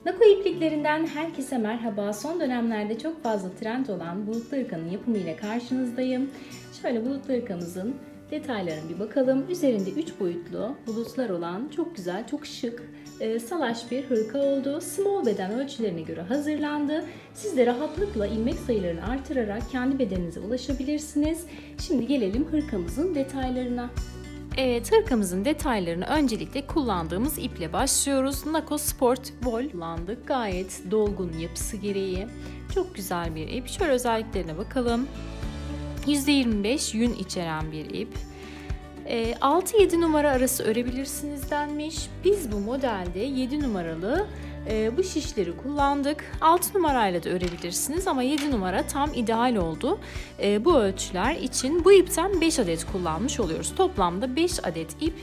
Nako ipliklerinden herkese merhaba. Son dönemlerde çok fazla trend olan bulutlu hırkanın yapımıyla karşınızdayım. Şöyle bulutlu hırkamızın detaylarına bir bakalım. Üzerinde 3 boyutlu bulutlar olan çok güzel, çok şık, salaş bir hırka oldu. Small beden ölçülerine göre hazırlandı. Siz de rahatlıkla ilmek sayılarını artırarak kendi bedeninize ulaşabilirsiniz. Şimdi gelelim hırkamızın detaylarına. Evet, hırkamızın detaylarını öncelikle kullandığımız iple başlıyoruz. Nako Sport Wool kullandık. Gayet dolgun yapısı gereği. Çok güzel bir ip. Şöyle özelliklerine bakalım. %25 yün içeren bir ip. 6-7 numara arası örebilirsiniz denmiş. Biz bu modelde 7 numaralı bu şişleri kullandık. 6 numarayla da örebilirsiniz ama 7 numara tam ideal oldu. Bu ölçüler için bu ipten 5 adet kullanmış oluyoruz. Toplamda 5 adet ip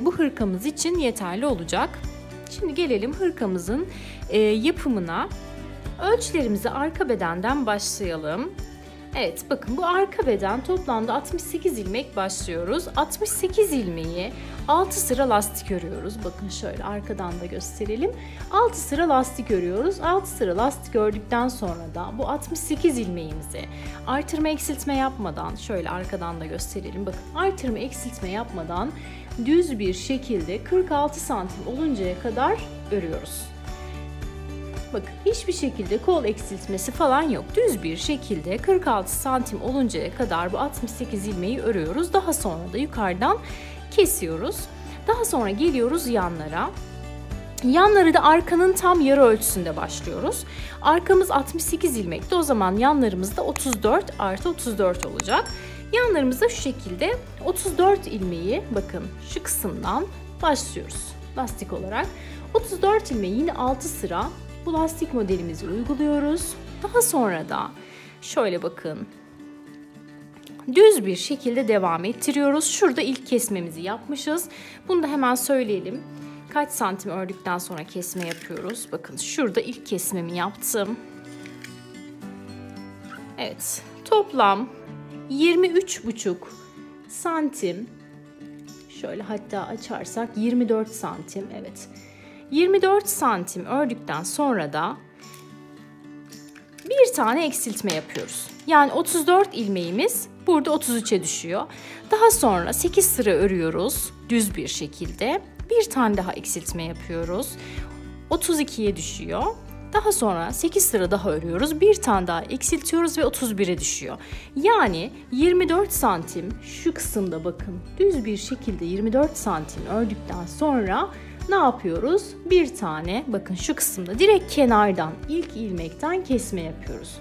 bu hırkamız için yeterli olacak. Şimdi gelelim hırkamızın yapımına. Ölçülerimizi arka bedenden başlayalım. Evet, bakın bu arka beden toplamda 68 ilmek başlıyoruz. 68 ilmeği 6 sıra lastik örüyoruz. Bakın şöyle arkadan da gösterelim. 6 sıra lastik örüyoruz. 6 sıra lastik ördükten sonra da bu 68 ilmeğimizi artırma eksiltme yapmadan şöyle arkadan da gösterelim. Bakın artırma eksiltme yapmadan düz bir şekilde 46 santim oluncaya kadar örüyoruz. Bakın hiçbir şekilde kol eksiltmesi falan yok. Düz bir şekilde 46 santim oluncaya kadar bu 68 ilmeği örüyoruz. Daha sonra da yukarıdan kesiyoruz. Daha sonra geliyoruz yanlara. Yanları da arkanın tam yarı ölçüsünde başlıyoruz. Arkamız 68 ilmekti. O zaman yanlarımız da 34 artı 34 olacak. Yanlarımızda şu şekilde 34 ilmeği bakın şu kısımdan başlıyoruz lastik olarak. 34 ilmeği yine 6 sıra bu lastik modelimizi uyguluyoruz. Daha sonra da şöyle bakın düz bir şekilde devam ettiriyoruz. Şurada ilk kesmemizi yapmışız. Bunu da hemen söyleyelim. Kaç santim ördükten sonra kesme yapıyoruz? Bakın şurada ilk kesmemi yaptım. Evet, toplam 23,5 santim. Şöyle hatta açarsak 24 santim. Evet. 24 santim ördükten sonra da bir tane eksiltme yapıyoruz. Yani 34 ilmeğimiz burada 33'e düşüyor. Daha sonra 8 sıra örüyoruz düz bir şekilde. Bir tane daha eksiltme yapıyoruz. 32'ye düşüyor. Daha sonra 8 sıra daha örüyoruz. Bir tane daha eksiltiyoruz ve 31'e düşüyor. Yani 24 santim şu kısımda bakın düz bir şekilde 24 santim ördükten sonra ne yapıyoruz? Bir tane bakın şu kısımda direkt kenardan ilk ilmekten kesme yapıyoruz.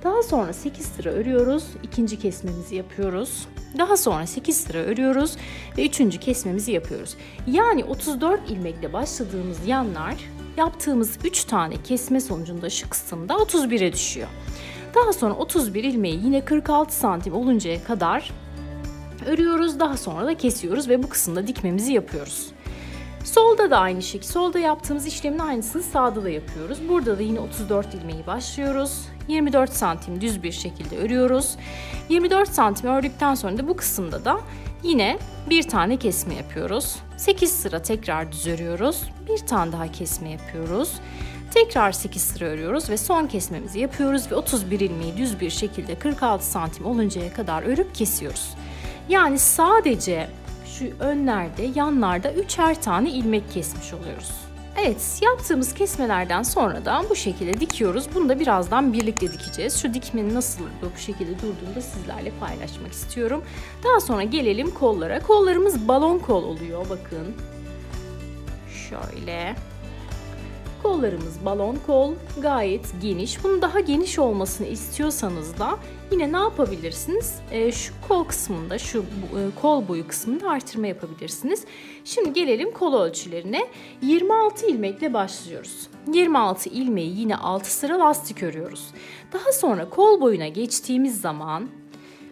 Daha sonra 8 sıra örüyoruz. İkinci kesmemizi yapıyoruz. Daha sonra 8 sıra örüyoruz ve üçüncü kesmemizi yapıyoruz. Yani 34 ilmekle başladığımız yanlar yaptığımız 3 tane kesme sonucunda şu kısımda 31'e düşüyor. Daha sonra 31 ilmeği yine 46 santim oluncaya kadar örüyoruz. Daha sonra da kesiyoruz ve bu kısımda dikmemizi yapıyoruz. Solda da aynı şekilde, solda yaptığımız işlemin aynısını sağda da yapıyoruz. Burada da yine 34 ilmeği başlıyoruz. 24 santim düz bir şekilde örüyoruz. 24 santim ördükten sonra da bu kısımda da yine bir tane kesme yapıyoruz. 8 sıra tekrar düz örüyoruz. Bir tane daha kesme yapıyoruz. Tekrar 8 sıra örüyoruz ve son kesmemizi yapıyoruz ve 31 ilmeği düz bir şekilde 46 santim oluncaya kadar örüp kesiyoruz. Yani sadece şu önlerde, yanlarda 3'er tane ilmek kesmiş oluyoruz. Evet, yaptığımız kesmelerden sonra da bu şekilde dikiyoruz. Bunu da birazdan birlikte dikeceğiz. Şu dikmenin nasıl bu şekilde durduğunu da sizlerle paylaşmak istiyorum. Daha sonra gelelim kollara. Kollarımız balon kol oluyor bakın. Şöyle. Kollarımız balon kol, gayet geniş. Bunun daha geniş olmasını istiyorsanız da yine ne yapabilirsiniz? Şu kol kısmında, şu kol boyu kısmında artırma yapabilirsiniz. Şimdi gelelim kol ölçülerine. 26 ilmekle başlıyoruz. 26 ilmeği yine 6 sıra lastik örüyoruz. Daha sonra kol boyuna geçtiğimiz zaman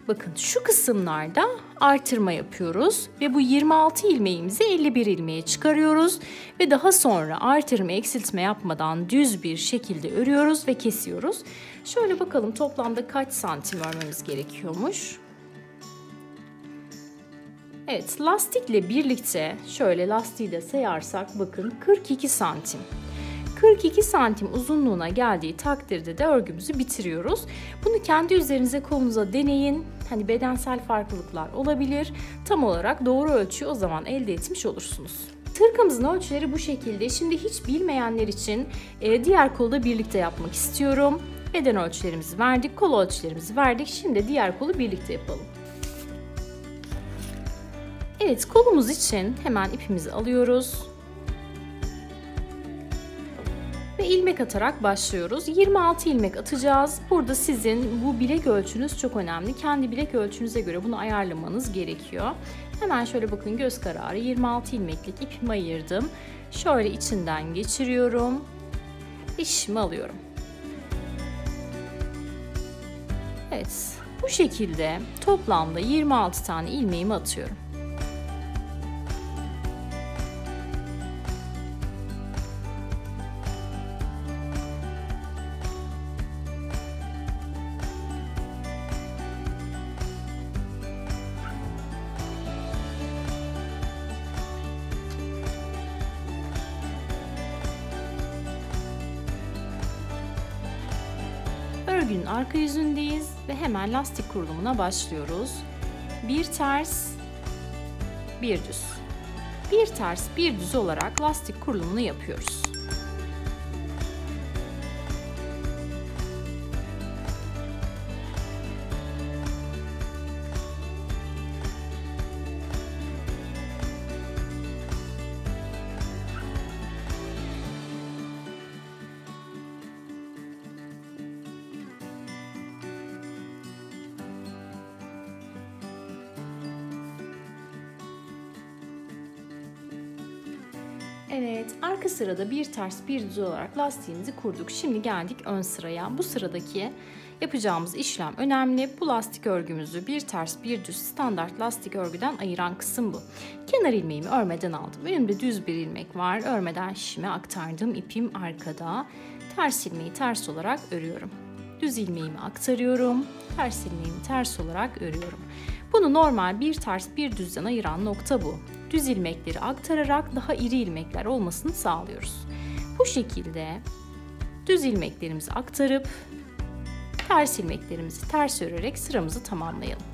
bakın şu kısımlarda artırma yapıyoruz ve bu 26 ilmeğimizi 51 ilmeğe çıkarıyoruz ve daha sonra artırma eksiltme yapmadan düz bir şekilde örüyoruz ve kesiyoruz. Şöyle bakalım toplamda kaç santim örmemiz gerekiyormuş. Evet, lastikle birlikte şöyle lastiği de sayarsak bakın 42 santim. 42 santim uzunluğuna geldiği takdirde de örgümüzü bitiriyoruz. Bunu kendi üzerinize, kolunuza deneyin. Hani bedensel farklılıklar olabilir. Tam olarak doğru ölçüyü o zaman elde etmiş olursunuz. Hırkamızın ölçüleri bu şekilde. Şimdi hiç bilmeyenler için diğer kolu da birlikte yapmak istiyorum. Beden ölçülerimizi verdik, kol ölçülerimizi verdik. Şimdi diğer kolu birlikte yapalım. Evet, kolumuz için hemen ipimizi alıyoruz. Ve ilmek atarak başlıyoruz. 26 ilmek atacağız. Burada sizin bu bilek ölçünüz çok önemli. Kendi bilek ölçünüze göre bunu ayarlamanız gerekiyor. Hemen şöyle bakın, göz kararı 26 ilmeklik ipimi ayırdım. Şöyle içinden geçiriyorum. İşimi alıyorum. Evet, bu şekilde toplamda 26 tane ilmeğimi atıyorum. Örgünün arka yüzündeyiz ve hemen lastik kurulumuna başlıyoruz. Bir ters, bir düz. Bir ters, bir düz olarak lastik kurulumunu yapıyoruz. Evet, arka sırada bir ters bir düz olarak lastiğimizi kurduk. Şimdi geldik ön sıraya. Bu sıradaki yapacağımız işlem önemli. Bu lastik örgümüzü bir ters bir düz standart lastik örgüden ayıran kısım bu. Kenar ilmeğimi örmeden aldım. Önümde düz bir ilmek var. Örmeden şişime aktardım. İpim arkada. Ters ilmeği ters olarak örüyorum. Düz ilmeğimi aktarıyorum. Ters ilmeğimi ters olarak örüyorum. Bunu normal bir ters bir düzden ayıran nokta bu. Düz ilmekleri aktararak daha iri ilmekler olmasını sağlıyoruz. Bu şekilde düz ilmeklerimizi aktarıp ters ilmeklerimizi ters örerek sıramızı tamamlayalım.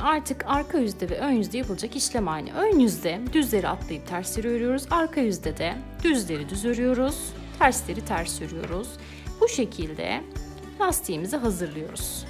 Artık arka yüzde ve ön yüzde yapılacak işlem aynı. Ön yüzde düzleri atlayıp tersleri örüyoruz. Arka yüzde de düzleri düz örüyoruz. Tersleri ters örüyoruz. Bu şekilde lastiğimizi hazırlıyoruz.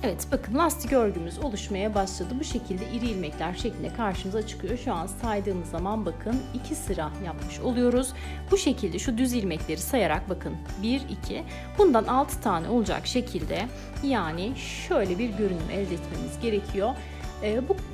Evet, bakın lastik örgümüz oluşmaya başladı. Bu şekilde iri ilmekler şeklinde karşımıza çıkıyor. Şu an saydığımız zaman bakın 2 sıra yapmış oluyoruz. Bu şekilde şu düz ilmekleri sayarak bakın 1, 2, bundan 6 tane olacak şekilde, yani şöyle bir görünüm elde etmemiz gerekiyor.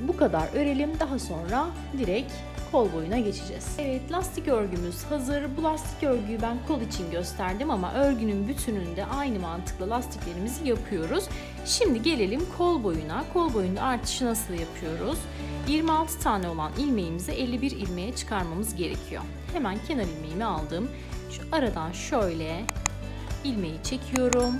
Bu kadar örelim, daha sonra direkt kol boyuna geçeceğiz. Evet, lastik örgümüz hazır. Bu lastik örgüyü ben kol için gösterdim ama örgünün bütününde aynı mantıkla lastiklerimizi yapıyoruz. Şimdi gelelim kol boyuna. Kol boyunda artışı nasıl yapıyoruz? 26 tane olan ilmeğimizi 51 ilmeğe çıkarmamız gerekiyor. Hemen kenar ilmeğimi aldım. Şu aradan şöyle ilmeği çekiyorum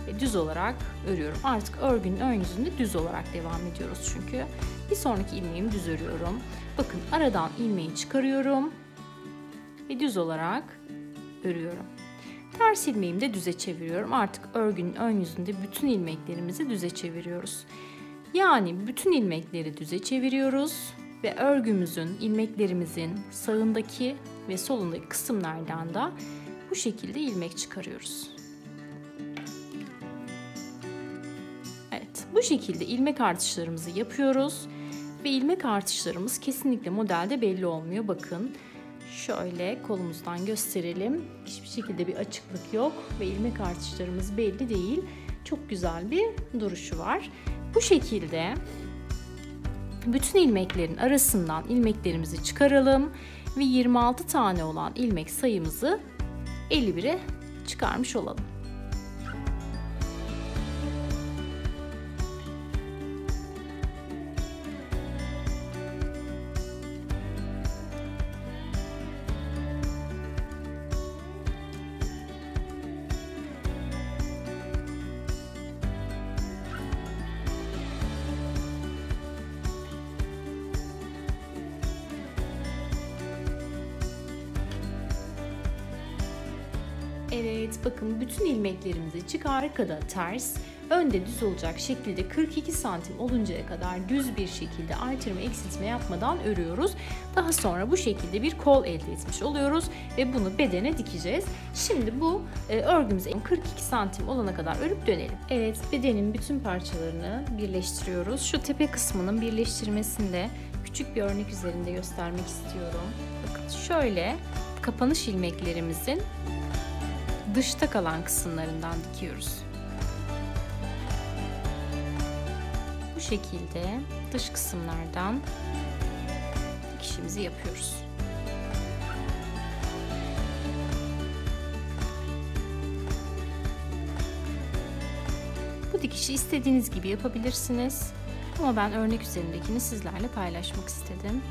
ve düz olarak örüyorum. Artık örgünün ön yüzünde düz olarak devam ediyoruz çünkü. Bir sonraki ilmeğimi düz örüyorum. Bakın aradan ilmeği çıkarıyorum ve düz olarak örüyorum. Ters ilmeğimi de düze çeviriyorum. Artık örgünün ön yüzünde bütün ilmeklerimizi düze çeviriyoruz. Yani bütün ilmekleri düze çeviriyoruz ve örgümüzün, ilmeklerimizin sağındaki ve solundaki kısımlardan da bu şekilde ilmek çıkarıyoruz. Evet, bu şekilde ilmek artışlarımızı yapıyoruz. Ve ilmek artışlarımız kesinlikle modelde belli olmuyor. Bakın şöyle kolumuzdan gösterelim. Hiçbir şekilde bir açıklık yok ve ilmek artışlarımız belli değil. Çok güzel bir duruşu var. Bu şekilde bütün ilmeklerin arasından ilmeklerimizi çıkaralım ve 26 tane olan ilmek sayımızı 51'e çıkarmış olalım. Evet, bakın bütün ilmeklerimizi çıkar, arkada ters, önde düz olacak şekilde 42 santim oluncaya kadar düz bir şekilde artırma eksiltme yapmadan örüyoruz. Daha sonra bu şekilde bir kol elde etmiş oluyoruz ve bunu bedene dikeceğiz. Şimdi bu örgümüzü 42 santim olana kadar örüp dönelim. Evet, bedenin bütün parçalarını birleştiriyoruz. Şu tepe kısmının birleştirmesinde küçük bir örnek üzerinde göstermek istiyorum. Bakın şöyle kapanış ilmeklerimizin dışta kalan kısımlarından dikiyoruz. Bu şekilde dış kısımlardan dikişimizi yapıyoruz. Bu dikişi istediğiniz gibi yapabilirsiniz. Ama ben örnek üzerindekini sizlerle paylaşmak istedim.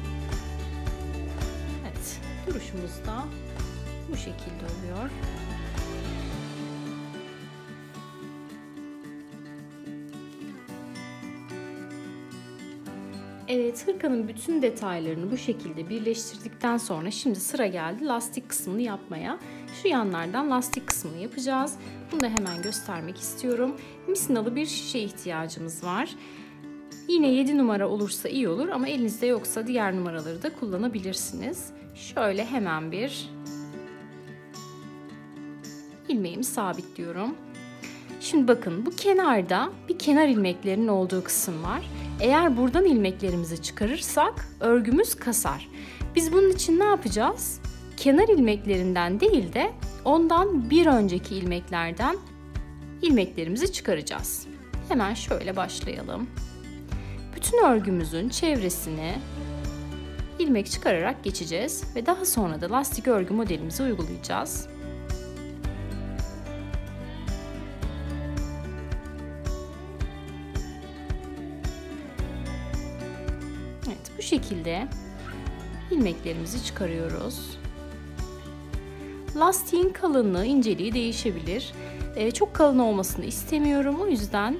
Evet, duruşumuz da bu şekilde oluyor. Evet, hırkanın bütün detaylarını bu şekilde birleştirdikten sonra şimdi sıra geldi lastik kısmını yapmaya. Şu yanlardan lastik kısmını yapacağız. Bunu da hemen göstermek istiyorum. Misinalı bir şişe ihtiyacımız var. Yine 7 numara olursa iyi olur ama elinizde yoksa diğer numaraları da kullanabilirsiniz. Şöyle hemen bir ilmeğimi sabitliyorum. Şimdi bakın, bu kenarda bir kenar ilmeklerinin olduğu kısım var. Eğer buradan ilmeklerimizi çıkarırsak örgümüz kasar. Biz bunun için ne yapacağız? Kenar ilmeklerinden değil de ondan bir önceki ilmeklerden ilmeklerimizi çıkaracağız. Hemen şöyle başlayalım. Bütün örgümüzün çevresini ilmek çıkararak geçeceğiz ve daha sonra da lastik örgü modelimizi uygulayacağız. Evet, bu şekilde ilmeklerimizi çıkarıyoruz. Lastiğin kalınlığı, inceliği değişebilir. Çok kalın olmasını istemiyorum. O yüzden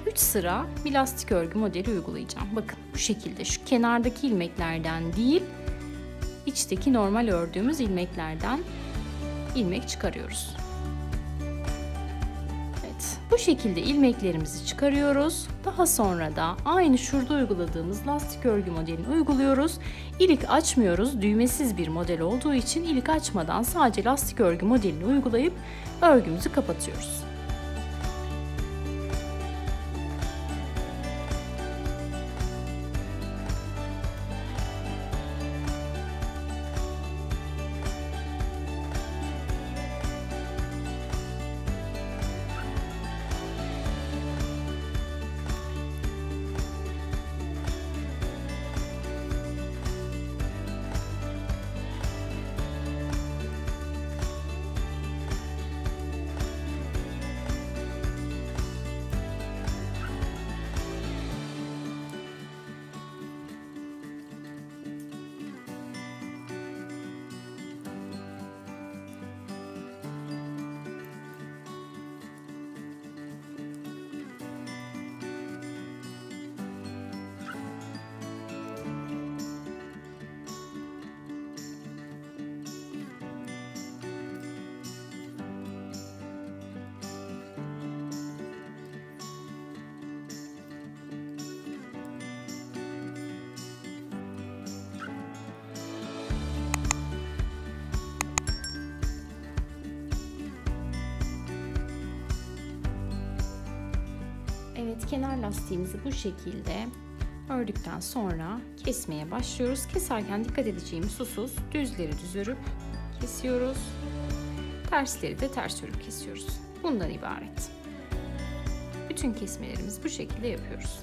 3 sıra bir lastik örgü modeli uygulayacağım. Bakın bu şekilde, şu kenardaki ilmeklerden değil, içteki normal ördüğümüz ilmeklerden ilmek çıkarıyoruz. Evet, bu şekilde ilmeklerimizi çıkarıyoruz. Daha sonra da aynı şurada uyguladığımız lastik örgü modelini uyguluyoruz. İlik açmıyoruz. Düğmesiz bir model olduğu için ilik açmadan sadece lastik örgü modelini uygulayıp örgümüzü kapatıyoruz. Evet, kenar lastiğimizi bu şekilde ördükten sonra kesmeye başlıyoruz. Keserken dikkat edeceğimiz husus, düzleri düz örüp kesiyoruz. Tersleri de ters örüp kesiyoruz. Bundan ibaret. Bütün kesmelerimizi bu şekilde yapıyoruz.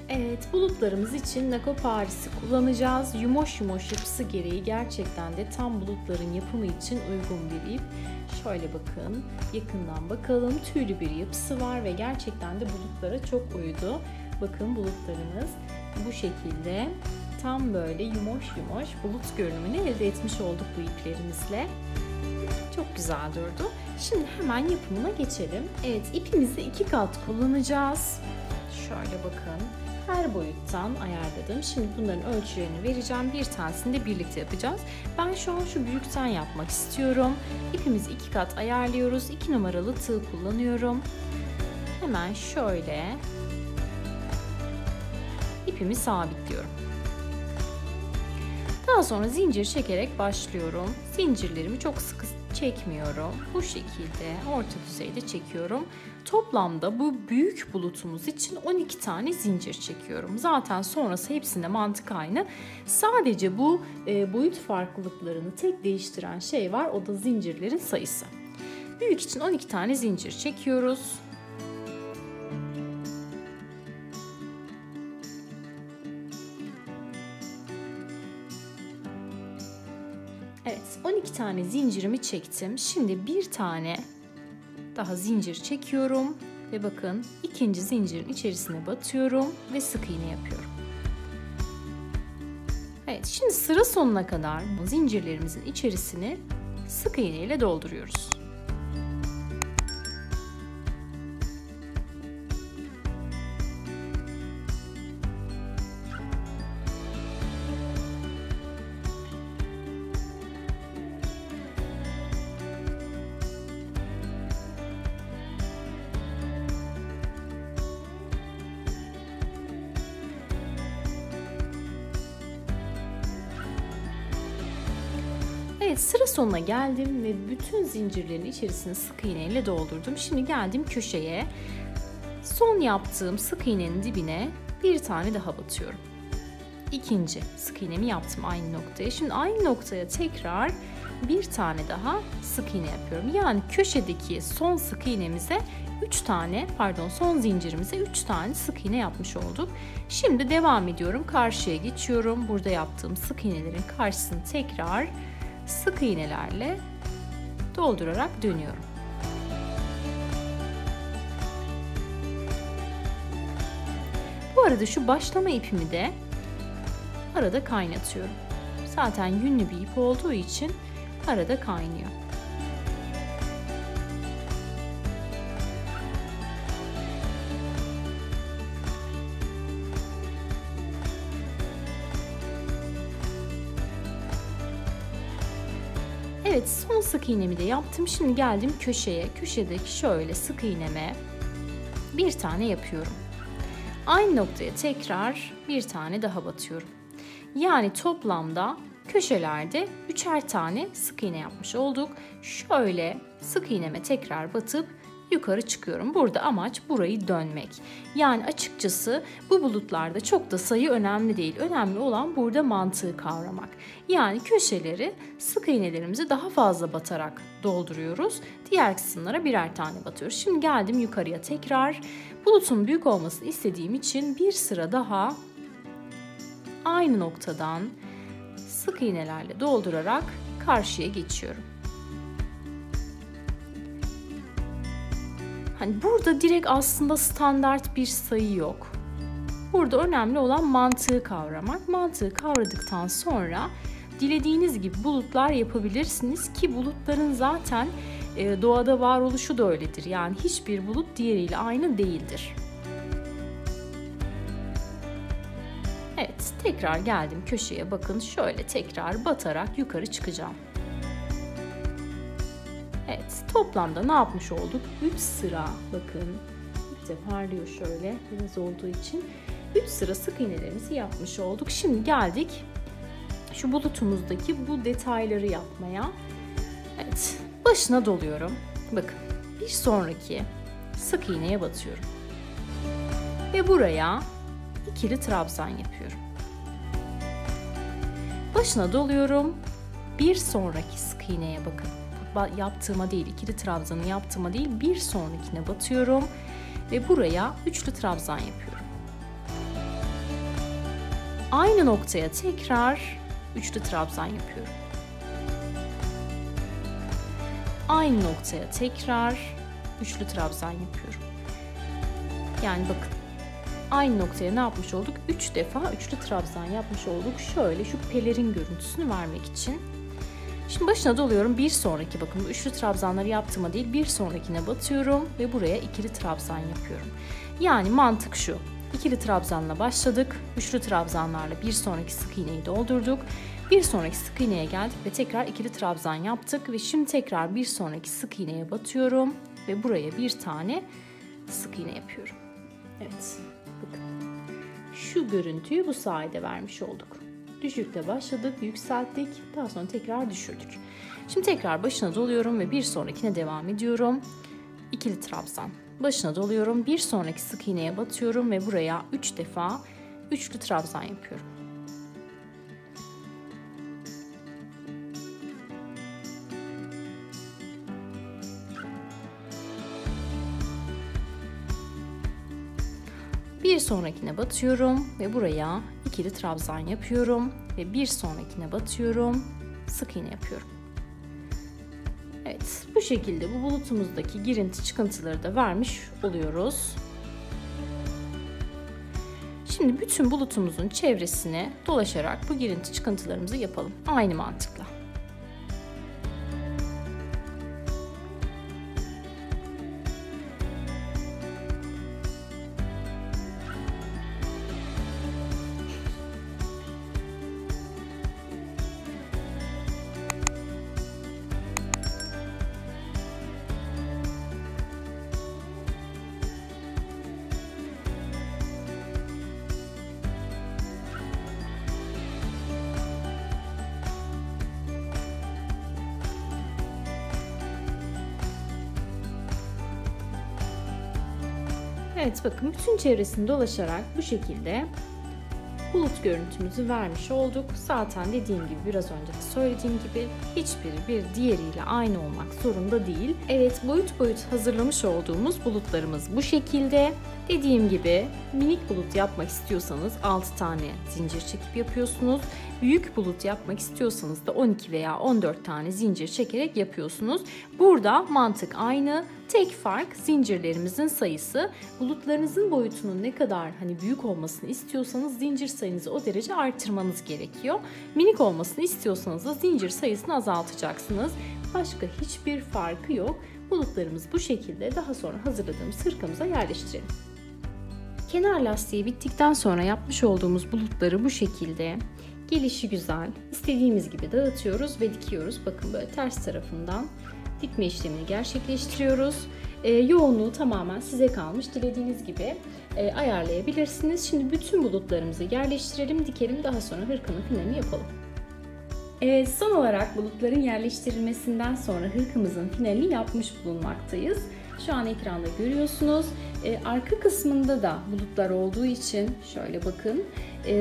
Evet, bulutlarımız için Nako Paris'i kullanacağız. Yumoş yumoş yapısı gereği gerçekten de tam bulutların yapımı için uygun bir ip. Şöyle bakın, yakından bakalım, tüylü bir yapısı var ve gerçekten de bulutlara çok uydu. Bakın bulutlarımız bu şekilde tam böyle yumuş yumuş bulut görünümünü elde etmiş olduk bu iplerimizle. Çok güzel durdu. Şimdi hemen yapımına geçelim. Evet, ipimizi 2 kat kullanacağız. Şöyle bakın. Her boyuttan ayarladım. Şimdi bunların ölçülerini vereceğim. Bir tanesini de birlikte yapacağız. Ben şu an şu büyükten yapmak istiyorum. İpimizi 2 kat ayarlıyoruz. 2 numaralı tığ kullanıyorum. Hemen şöyle ipimi sabitliyorum. Daha sonra zincir çekerek başlıyorum. Zincirlerimi çok sıkı çekmiyorum. Bu şekilde orta düzeyde çekiyorum. Toplamda bu büyük bulutumuz için 12 tane zincir çekiyorum. Zaten sonrası hepsinde mantık aynı. Sadece bu boyut farklılıklarını tek değiştiren şey var. O da zincirlerin sayısı. Büyük için 12 tane zincir çekiyoruz. Evet, 12 tane zincirimi çektim. Şimdi bir tane daha zincir çekiyorum ve bakın ikinci zincirin içerisine batıyorum ve sık iğne yapıyorum. Evet, şimdi sıra sonuna kadar zincirlerimizin içerisini sık iğne ile dolduruyoruz. Evet, sıra sonuna geldim ve bütün zincirlerin içerisini sık iğne ile doldurdum. Şimdi geldim köşeye. Son yaptığım sık iğnenin dibine bir tane daha batıyorum. İkinci sık iğnemi yaptım aynı noktaya. Şimdi aynı noktaya tekrar bir tane daha sık iğne yapıyorum. Yani köşedeki son sık iğnemize son zincirimize 3 tane sık iğne yapmış olduk. Şimdi devam ediyorum. Karşıya geçiyorum. Burada yaptığım sık iğnelerin karşısını tekrar sık iğnelerle doldurarak dönüyorum. Bu arada şu başlama ipimi de arada kaynatıyorum. Zaten yünlü bir ip olduğu için arada kaynıyor. Evet, son sık iğnemi de yaptım. Şimdi geldim köşeye. Köşedeki şöyle sık iğneme bir tane yapıyorum. Aynı noktaya tekrar bir tane daha batıyorum. Yani toplamda köşelerde 3'er tane sık iğne yapmış olduk. Şöyle sık iğneme tekrar batıp yukarı çıkıyorum. Burada amaç burayı dönmek. Yani açıkçası bu bulutlarda çok da sayı önemli değil. Önemli olan burada mantığı kavramak. Yani köşeleri sık iğnelerimizi daha fazla batarak dolduruyoruz. Diğer kısımlara birer tane batıyoruz. Şimdi geldim yukarıya tekrar. Bulutun büyük olmasını istediğim için bir sıra daha aynı noktadan sık iğnelerle doldurarak karşıya geçiyorum. Hani burada direkt aslında standart bir sayı yok. Burada önemli olan mantığı kavramak. Mantığı kavradıktan sonra dilediğiniz gibi bulutlar yapabilirsiniz ki bulutların zaten doğada varoluşu da öyledir. Yani hiçbir bulut diğeriyle aynı değildir. Evet, tekrar geldim köşeye. Bakın şöyle tekrar batarak yukarı çıkacağım. Evet, toplamda ne yapmış olduk? 3 sıra, bakın İlk de parlıyor şöyle biraz olduğu için. 3 sıra sık iğnelerimizi yapmış olduk. Şimdi geldik şu bulutumuzdaki bu detayları yapmaya. Evet, başına doluyorum. Bakın, bir sonraki sık iğneye batıyorum. Ve buraya ikili trabzan yapıyorum. Başına doluyorum. Bir sonraki sık iğneye bakın. Yaptığıma değil, ikili trabzanı yaptığıma değil, bir sonrakine batıyorum ve buraya üçlü trabzan yapıyorum. Aynı noktaya tekrar üçlü trabzan yapıyorum. Aynı noktaya tekrar üçlü trabzan yapıyorum. Yani bakın, aynı noktaya ne yapmış olduk? 3 defa üçlü trabzan yapmış olduk. Şöyle şu pelerin görüntüsünü vermek için. Şimdi başına doluyorum. Bir sonraki, bakın bu üçlü trabzanları yaptığıma değil, bir sonrakine batıyorum ve buraya ikili trabzan yapıyorum. Yani mantık şu. İkili trabzanla başladık. Üçlü trabzanlarla bir sonraki sık iğneyi doldurduk. Bir sonraki sık iğneye geldik ve tekrar ikili trabzan yaptık ve şimdi tekrar bir sonraki sık iğneye batıyorum ve buraya bir tane sık iğne yapıyorum. Evet. Bakın. Şu görüntüyü bu sayede vermiş olduk. Düşükle başladık, yükselttik, daha sonra tekrar düşürdük. Şimdi tekrar başına doluyorum ve bir sonrakine devam ediyorum. İkili trabzan. Başına doluyorum, bir sonraki sık iğneye batıyorum ve buraya 3 defa üçlü trabzan yapıyorum. Bir sonrakine batıyorum ve buraya ikili trabzan yapıyorum ve bir sonrakine batıyorum, sık iğne yapıyorum. Evet, bu şekilde bu bulutumuzdaki girinti çıkıntıları da vermiş oluyoruz. Şimdi bütün bulutumuzun çevresine dolaşarak bu girinti çıkıntılarımızı yapalım. Aynı mantıkla. Evet, bakın bütün çevresini dolaşarak bu şekilde bulut görüntümüzü vermiş olduk. Zaten dediğim gibi, biraz önce de söylediğim gibi, hiçbiri bir diğeriyle aynı olmak zorunda değil. Evet, boyut boyut hazırlamış olduğumuz bulutlarımız bu şekilde. Dediğim gibi minik bulut yapmak istiyorsanız 6 tane zincir çekip yapıyorsunuz. Büyük bulut yapmak istiyorsanız da 12 veya 14 tane zincir çekerek yapıyorsunuz. Burada mantık aynı. Tek fark zincirlerimizin sayısı. Bulutlarınızın boyutunun ne kadar büyük olmasını istiyorsanız zincir sayınızı o derece artırmanız gerekiyor. Minik olmasını istiyorsanız da zincir sayısını azaltacaksınız. Başka hiçbir farkı yok. Bulutlarımız bu şekilde. Daha sonra hazırladığımız hırkamıza yerleştirelim. Kenar lastiği bittikten sonra yapmış olduğumuz bulutları bu şekilde gelişi güzel istediğimiz gibi dağıtıyoruz ve dikiyoruz. Bakın böyle ters tarafından dikme işlemini gerçekleştiriyoruz. Yoğunluğu tamamen size kalmış. Dilediğiniz gibi ayarlayabilirsiniz. Şimdi bütün bulutlarımızı yerleştirelim, dikelim. Daha sonra hırkanın finalini yapalım. Son olarak bulutların yerleştirilmesinden sonra hırkamızın finalini yapmış bulunmaktayız. Şu an ekranda görüyorsunuz. Arka kısmında da bulutlar olduğu için şöyle bakın.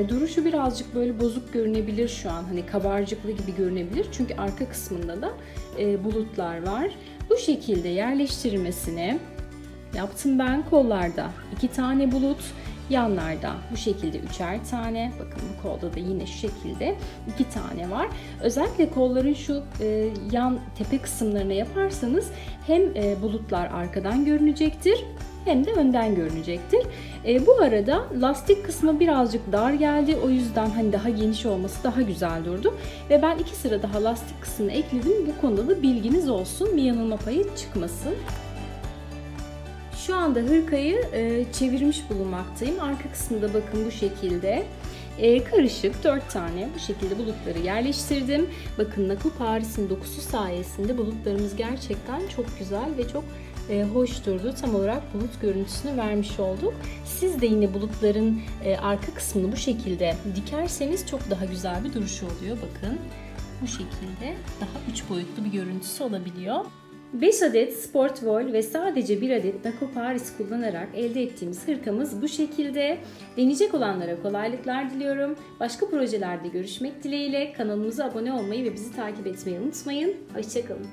Duruşu birazcık böyle bozuk görünebilir şu an. Kabarcıklı gibi görünebilir. Çünkü arka kısmında da bulutlar var. Bu şekilde yerleştirilmesini yaptım ben. Kollarda 2 tane bulut. Yanlarda bu şekilde 3'er tane. Bakın bu kolda da yine şu şekilde 2 tane var. Özellikle kolların şu yan tepe kısımlarına yaparsanız hem bulutlar arkadan görünecektir hem de önden görünecektir. Bu arada lastik kısmı birazcık dar geldi. O yüzden daha geniş olması daha güzel durdu. Ve ben 2 sıra daha lastik kısmını ekledim. Bu konuda da bilginiz olsun. Bir yanılma payı çıkmasın. Şu anda hırkayı çevirmiş bulunmaktayım. Arka kısmında bakın bu şekilde karışık 4 tane bu şekilde bulutları yerleştirdim. Bakın Nako Paris'in dokusu sayesinde bulutlarımız gerçekten çok güzel ve çok hoş durdu. Tam olarak bulut görüntüsünü vermiş olduk. Siz de yine bulutların arka kısmını bu şekilde dikerseniz çok daha güzel bir duruşu oluyor. Bakın bu şekilde daha 3 boyutlu bir görüntüsü olabiliyor. 5 adet sport wol ve sadece 1 adet Nako Paris kullanarak elde ettiğimiz hırkamız bu şekilde. Deneyecek olanlara kolaylıklar diliyorum. Başka projelerde görüşmek dileğiyle kanalımıza abone olmayı ve bizi takip etmeyi unutmayın. Hoşça kalın.